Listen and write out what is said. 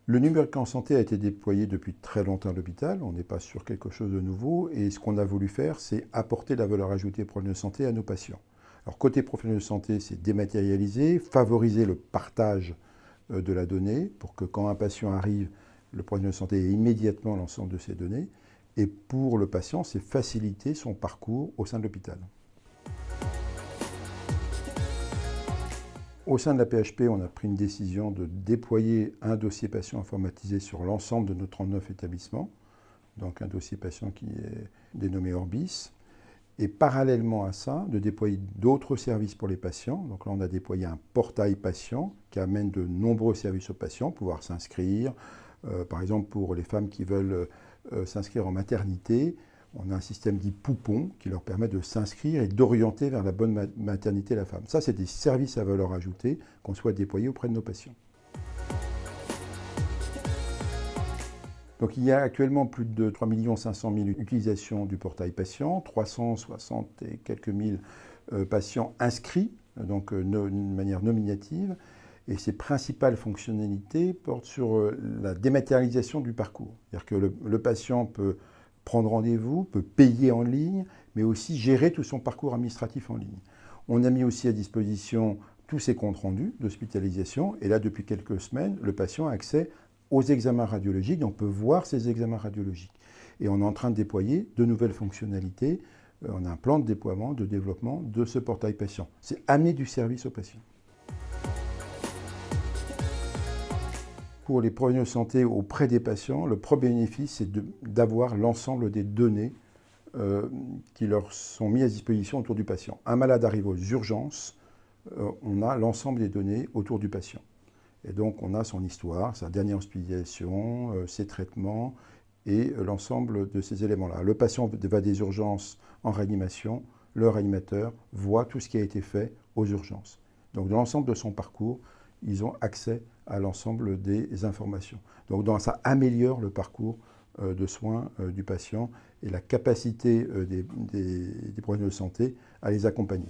Le numérique en santé a été déployé depuis très longtemps à l'hôpital, on n'est pas sur quelque chose de nouveau, et ce qu'on a voulu faire, c'est apporter la valeur ajoutée professionnelle de santé à nos patients. Alors côté professionnel de santé, c'est dématérialiser, favoriser le partage de la donnée, pour que quand un patient arrive, le professionnel de santé ait immédiatement l'ensemble de ces données, et pour le patient, c'est faciliter son parcours au sein de l'hôpital. Au sein de la PHP, on a pris une décision de déployer un dossier patient informatisé sur l'ensemble de nos 39 établissements, donc un dossier patient qui est dénommé Orbis, et parallèlement à ça, de déployer d'autres services pour les patients. Donc là, on a déployé un portail patient qui amène de nombreux services aux patients, pouvoir s'inscrire, par exemple pour les femmes qui veulent s'inscrire en maternité, on a un système dit Poupon qui leur permet de s'inscrire et d'orienter vers la bonne maternité de la femme. Ça, c'est des services à valeur ajoutée qu'on souhaite déployer auprès de nos patients. Donc il y a actuellement plus de 3 500 000 utilisations du portail patient, 360 et quelques mille patients inscrits, donc d'une manière nominative. Et ses principales fonctionnalités portent sur la dématérialisation du parcours. C'est-à-dire que le patient peut prendre rendez-vous, peut payer en ligne, mais aussi gérer tout son parcours administratif en ligne. On a mis aussi à disposition tous ses comptes rendus d'hospitalisation, et là, depuis quelques semaines, le patient a accès aux examens radiologiques, donc on peut voir ses examens radiologiques. Et on est en train de déployer de nouvelles fonctionnalités. On a un plan de déploiement, de développement de ce portail patient. C'est amener du service aux patients. Pour les professionnels de santé auprès des patients, le premier bénéfice, c'est d'avoir l'ensemble des données qui leur sont mises à disposition autour du patient. Un malade arrive aux urgences, on a l'ensemble des données autour du patient. Et donc on a son histoire, sa dernière hospitalisation, ses traitements et l'ensemble de ces éléments-là. Le patient va des urgences en réanimation, le réanimateur voit tout ce qui a été fait aux urgences. Donc dans l'ensemble de son parcours, ils ont accès à l'ensemble des informations. Donc ça améliore le parcours de soins du patient et la capacité des professionnels de santé à les accompagner.